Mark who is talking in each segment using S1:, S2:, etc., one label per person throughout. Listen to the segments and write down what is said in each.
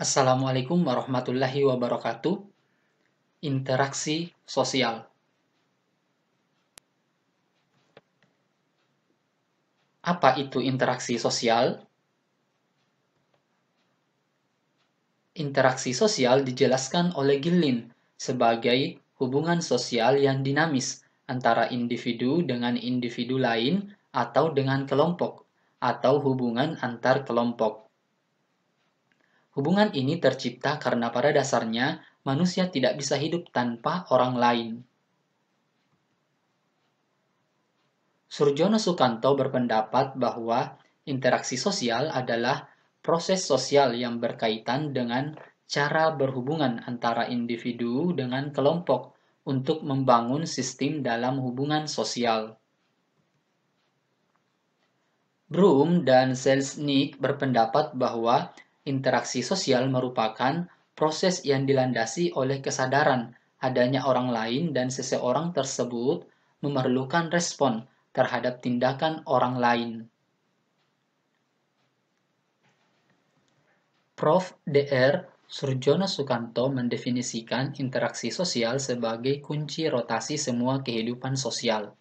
S1: Assalamualaikum warahmatullahi wabarakatuh. Interaksi sosial. Apa itu interaksi sosial? Interaksi sosial dijelaskan oleh Gillin sebagai hubungan sosial yang dinamis antara individu dengan individu lain atau dengan kelompok, atau hubungan antar kelompok. Hubungan ini tercipta karena pada dasarnya manusia tidak bisa hidup tanpa orang lain. Surjono Sukanto berpendapat bahwa interaksi sosial adalah proses sosial yang berkaitan dengan cara berhubungan antara individu dengan kelompok untuk membangun sistem dalam hubungan sosial. Broom dan Selznick berpendapat bahwa interaksi sosial merupakan proses yang dilandasi oleh kesadaran adanya orang lain dan seseorang tersebut memerlukan respon terhadap tindakan orang lain. Prof. Dr. Surjono Sukanto mendefinisikan interaksi sosial sebagai kunci rotasi semua kehidupan sosial,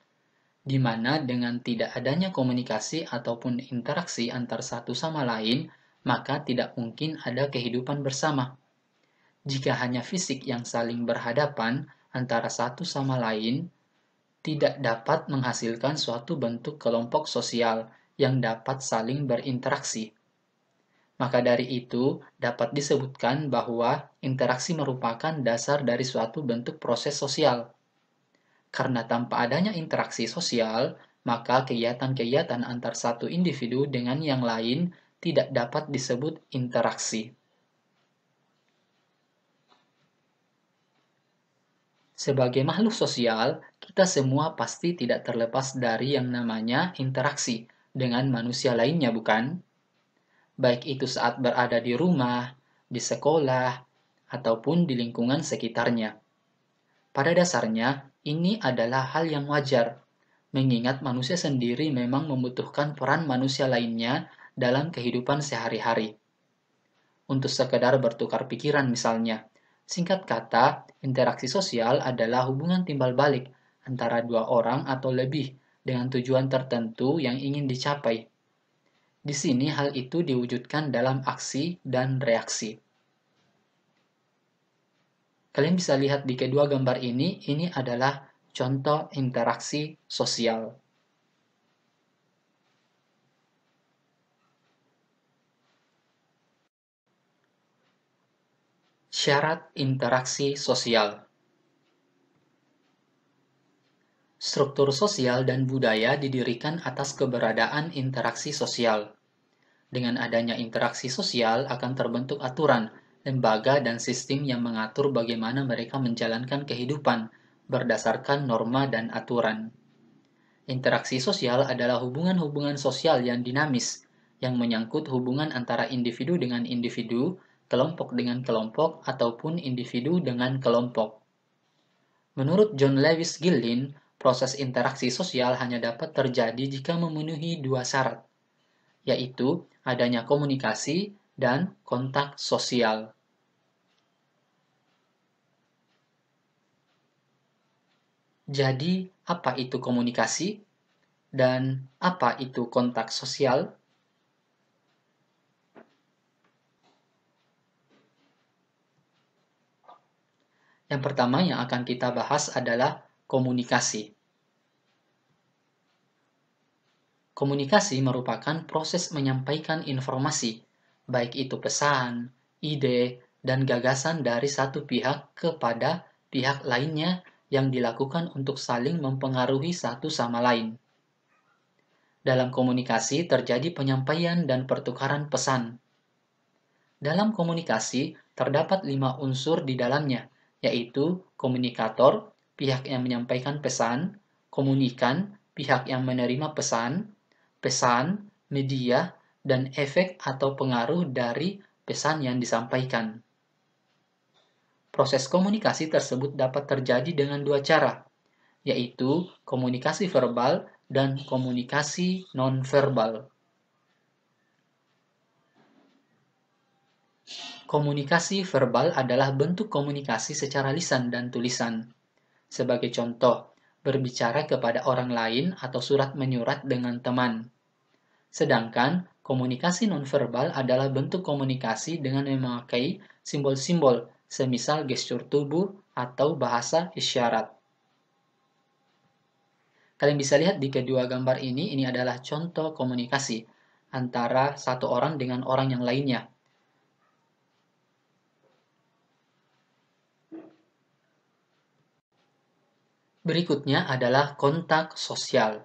S1: di mana dengan tidak adanya komunikasi ataupun interaksi antar satu sama lain, maka tidak mungkin ada kehidupan bersama. Jika hanya fisik yang saling berhadapan antara satu sama lain, tidak dapat menghasilkan suatu bentuk kelompok sosial yang dapat saling berinteraksi. Maka dari itu, dapat disebutkan bahwa interaksi merupakan dasar dari suatu bentuk proses sosial. Karena tanpa adanya interaksi sosial, maka kegiatan-kegiatan antar satu individu dengan yang lain tidak dapat disebut interaksi. Sebagai makhluk sosial, kita semua pasti tidak terlepas dari yang namanya interaksi dengan manusia lainnya, bukan? Baik itu saat berada di rumah, di sekolah, ataupun di lingkungan sekitarnya. Pada dasarnya, ini adalah hal yang wajar, mengingat manusia sendiri memang membutuhkan peran manusia lainnya dalam kehidupan sehari-hari. Untuk sekedar bertukar pikiran misalnya, singkat kata, interaksi sosial adalah hubungan timbal balik antara dua orang atau lebih dengan tujuan tertentu yang ingin dicapai. Di sini hal itu diwujudkan dalam aksi dan reaksi. Kalian bisa lihat di kedua gambar ini adalah contoh interaksi sosial. Syarat interaksi sosial. Struktur sosial dan budaya didirikan atas keberadaan interaksi sosial. Dengan adanya interaksi sosial akan terbentuk aturan, lembaga, dan sistem yang mengatur bagaimana mereka menjalankan kehidupan berdasarkan norma dan aturan. Interaksi sosial adalah hubungan-hubungan sosial yang dinamis, yang menyangkut hubungan antara individu dengan individu, kelompok dengan kelompok, ataupun individu dengan kelompok. Menurut John Lewis Gillin, proses interaksi sosial hanya dapat terjadi jika memenuhi dua syarat, yaitu adanya komunikasi dan kontak sosial. Jadi, apa itu komunikasi? Dan apa itu kontak sosial? Yang pertama yang akan kita bahas adalah komunikasi. Komunikasi merupakan proses menyampaikan informasi, baik itu pesan, ide, dan gagasan dari satu pihak kepada pihak lainnya yang dilakukan untuk saling mempengaruhi satu sama lain. Dalam komunikasi terjadi penyampaian dan pertukaran pesan. Dalam komunikasi terdapat 5 unsur di dalamnya, yaitu komunikator, pihak yang menyampaikan pesan, komunikan, pihak yang menerima pesan, pesan, media, dan efek atau pengaruh dari pesan yang disampaikan. Proses komunikasi tersebut dapat terjadi dengan dua cara, yaitu komunikasi verbal dan komunikasi nonverbal. Komunikasi verbal adalah bentuk komunikasi secara lisan dan tulisan. Sebagai contoh, berbicara kepada orang lain atau surat menyurat dengan teman. Sedangkan komunikasi nonverbal adalah bentuk komunikasi dengan memakai simbol-simbol, semisal gestur tubuh atau bahasa isyarat. Kalian bisa lihat di kedua gambar ini adalah contoh komunikasi antara satu orang dengan orang yang lainnya. Berikutnya adalah kontak sosial.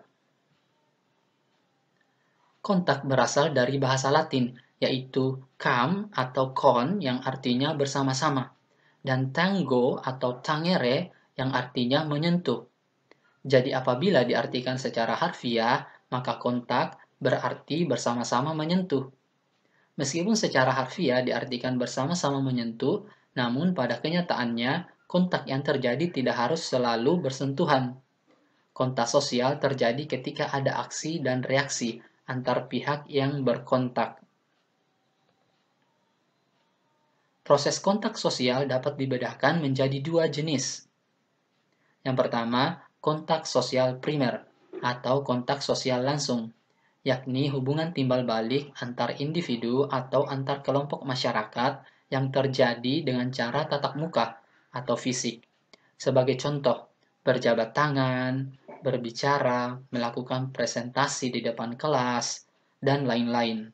S1: Kontak berasal dari bahasa Latin, yaitu kam atau kon yang artinya bersama-sama, dan tango atau tangere yang artinya menyentuh. Jadi apabila diartikan secara harfiah, maka kontak berarti bersama-sama menyentuh. Meskipun secara harfiah diartikan bersama-sama menyentuh, namun pada kenyataannya, kontak yang terjadi tidak harus selalu bersentuhan. Kontak sosial terjadi ketika ada aksi dan reaksi antar pihak yang berkontak. Proses kontak sosial dapat dibedakan menjadi dua jenis. Yang pertama, kontak sosial primer atau kontak sosial langsung, yakni hubungan timbal balik antar individu atau antar kelompok masyarakat yang terjadi dengan cara tatap muka atau fisik. Sebagai contoh, berjabat tangan, berbicara, melakukan presentasi di depan kelas, dan lain-lain.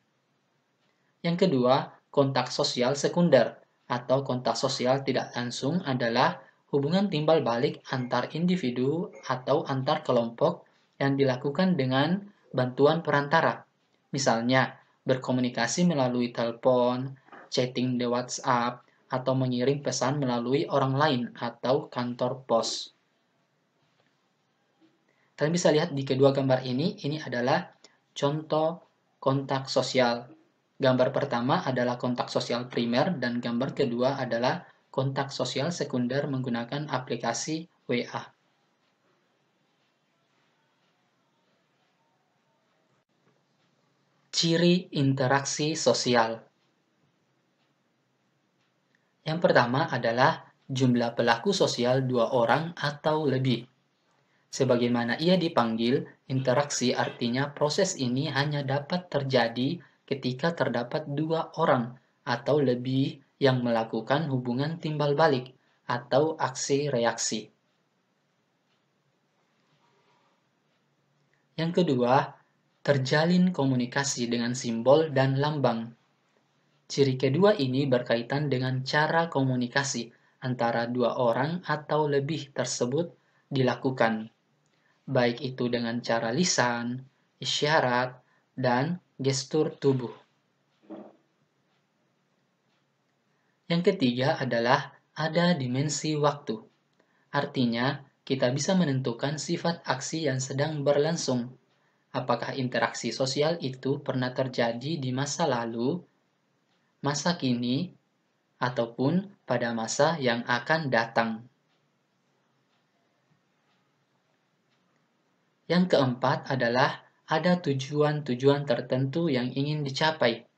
S1: Yang kedua, kontak sosial sekunder atau kontak sosial tidak langsung adalah hubungan timbal balik antar individu atau antar kelompok yang dilakukan dengan bantuan perantara. Misalnya, berkomunikasi melalui telepon, chatting di WhatsApp, atau mengirim pesan melalui orang lain atau kantor pos. Kalian bisa lihat di kedua gambar ini adalah contoh kontak sosial. Gambar pertama adalah kontak sosial primer dan gambar kedua adalah kontak sosial sekunder menggunakan aplikasi WA. Ciri interaksi sosial. Yang pertama adalah jumlah pelaku sosial 2 orang atau lebih. Sebagaimana ia dipanggil, interaksi artinya proses ini hanya dapat terjadi ketika terdapat 2 orang atau lebih yang melakukan hubungan timbal balik atau aksi reaksi. Yang kedua, terjalin komunikasi dengan simbol dan lambang. Ciri kedua ini berkaitan dengan cara komunikasi antara 2 orang atau lebih tersebut dilakukan, baik itu dengan cara lisan, isyarat, dan gestur tubuh. Yang ketiga adalah ada dimensi waktu. Artinya, kita bisa menentukan sifat aksi yang sedang berlangsung. Apakah interaksi sosial itu pernah terjadi di masa lalu, masa kini, ataupun pada masa yang akan datang. Yang keempat adalah ada tujuan-tujuan tertentu yang ingin dicapai.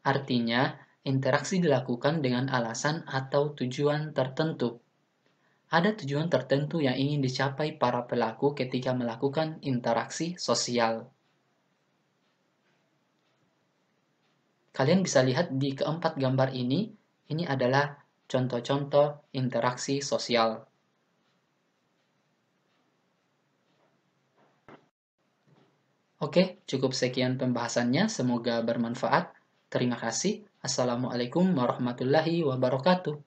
S1: Artinya, interaksi dilakukan dengan alasan atau tujuan tertentu. Ada tujuan tertentu yang ingin dicapai para pelaku ketika melakukan interaksi sosial. Kalian bisa lihat di keempat gambar ini adalah contoh-contoh interaksi sosial. Oke, cukup sekian pembahasannya. Semoga bermanfaat. Terima kasih. Assalamualaikum warahmatullahi wabarakatuh.